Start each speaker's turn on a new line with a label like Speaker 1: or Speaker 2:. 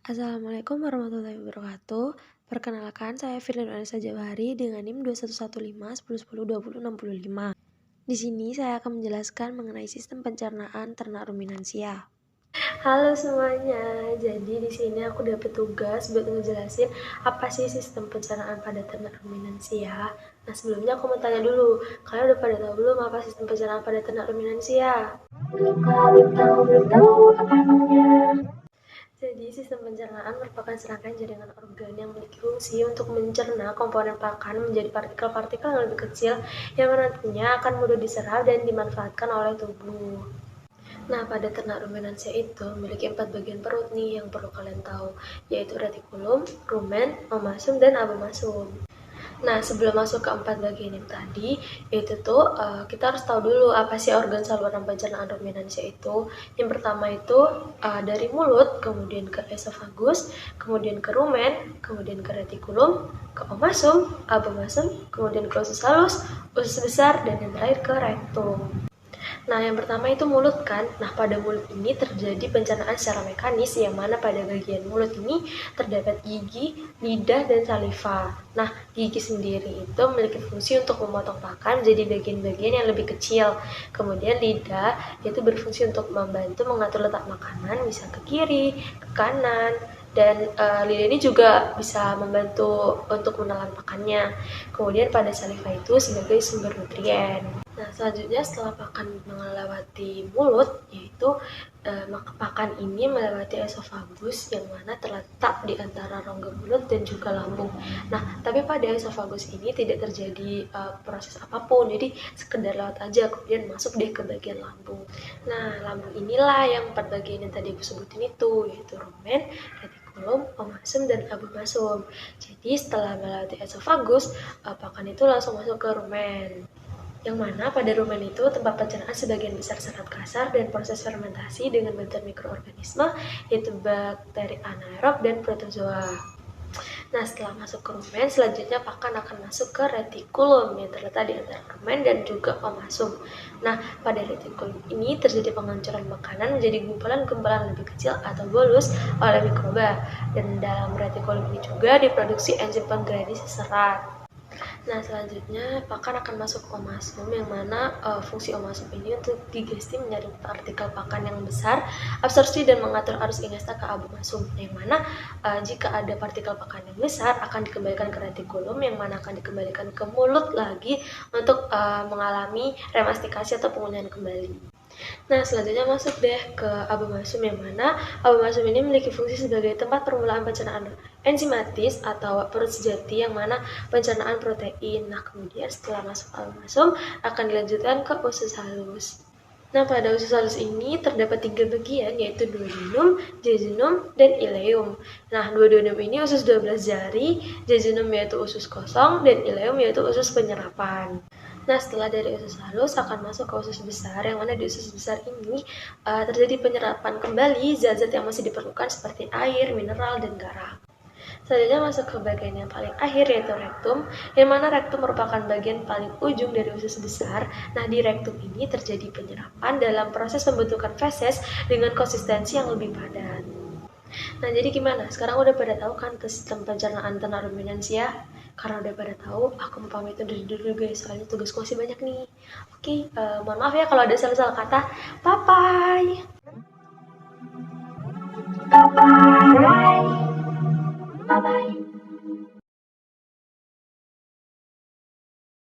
Speaker 1: Assalamualaikum warahmatullahi wabarakatuh. Perkenalkan, saya Firlin Anissa Jawahari dengan NIM 2115 1010 20 65. Di sini saya akan menjelaskan mengenai sistem pencernaan ternak ruminansia. Halo semuanya, jadi di sini aku dapat tugas buat ngejelasin apa sih sistem pencernaan pada ternak ruminansia. Nah sebelumnya aku mau tanya dulu, kalian udah pada tahu belum apa sistem pencernaan pada ternak ruminansia? Belum tahu apa namanya. Jadi, sistem pencernaan merupakan serangkaian jaringan organ yang memiliki fungsi untuk mencerna komponen pakan menjadi partikel-partikel yang lebih kecil yang nantinya akan mudah diserap dan dimanfaatkan oleh tubuh. Nah, pada ternak ruminansia itu memiliki 4 bagian perut nih yang perlu kalian tahu, yaitu retikulum, rumen, omasum, dan abomasum. Nah, sebelum masuk ke 4 bagian yang tadi, itu tuh kita harus tahu dulu apa sih organ saluran pencernaan ruminansia itu. Yang pertama itu dari mulut, kemudian ke esofagus, kemudian ke rumen, kemudian ke retikulum, ke omasum, abomasum, kemudian ke usus halus, usus besar, dan yang terakhir ke rektum. Nah, yang pertama itu mulut kan. Nah, pada mulut ini terjadi pencernaan secara mekanis yang mana pada bagian mulut ini terdapat gigi, lidah, dan saliva. Nah, gigi sendiri itu memiliki fungsi untuk memotong pakan menjadi bagian-bagian yang lebih kecil. Kemudian lidah itu berfungsi untuk membantu mengatur letak makanan bisa ke kiri, ke kanan, dan lidah ini juga bisa membantu untuk menelan pakannya. Kemudian pada saliva itu sebagai sumber nutrien. Nah, selanjutnya setelah pakan melewati mulut, yaitu pakan ini melewati esofagus yang mana terletak di antara rongga mulut dan juga lambung. Nah, tapi pada esofagus ini tidak terjadi proses apapun, jadi sekedar lewat aja, kemudian masuk deh ke bagian lambung. Nah, lambung inilah yang 4 bagian yang tadi aku sebutin itu, yaitu rumen, retikulum, omasum, dan abomasum. Jadi setelah melewati esofagus, pakan itu langsung masuk ke rumen. Yang mana pada rumen itu tempat pencernaan sebagian besar serat kasar dan proses fermentasi dengan bantuan mikroorganisme yaitu bakteri anaerob dan protozoa. Nah, setelah masuk ke rumen, selanjutnya pakan akan masuk ke retikulum yang terletak di antara rumen dan juga omasum. Nah, pada retikulum ini terjadi penghancuran makanan menjadi gumpalan-gumpalan lebih kecil atau bolus oleh mikroba. Dan dalam retikulum ini juga diproduksi enzim pengganti serat. Nah, selanjutnya pakan akan masuk ke omasum yang mana fungsi omasum ini untuk digesti menjadi partikel pakan yang besar, absorpsi dan mengatur arus ingesta ke abomasum yang mana jika ada partikel pakan yang besar akan dikembalikan ke retikulum yang mana akan dikembalikan ke mulut lagi untuk mengalami remastikasi atau pengunyahan kembali. Nah, selanjutnya masuk deh ke abomasum yang mana abomasum ini memiliki fungsi sebagai tempat permulaan pencernaan enzimatis atau perut sejati yang mana pencernaan protein. Nah, kemudian setelah masuk abomasum akan dilanjutkan ke usus halus. Nah, pada usus halus ini terdapat 3 bagian yaitu duodenum, jejunum, dan ileum. Nah, duodenum ini usus 12 jari, jejunum yaitu usus kosong, dan ileum yaitu usus penyerapan. Nah, setelah dari usus halus akan masuk ke usus besar, yang mana di usus besar ini terjadi penyerapan kembali zat-zat yang masih diperlukan seperti air, mineral, dan garam. Selanjutnya masuk ke bagian yang paling akhir yaitu rektum, yang mana rektum merupakan bagian paling ujung dari usus besar. Nah, di rektum ini terjadi penyerapan dalam proses pembentukan feses dengan konsistensi yang lebih padat. Nah, jadi gimana? Sekarang udah pada tahu kan sistem pencernaan ternak ruminansia? Karena udah pada tahu, aku mau pamit undur dulu guys, soalnya tugasku masih banyak nih. Oke, mohon maaf ya kalau ada salah-salah kata. Bye-bye!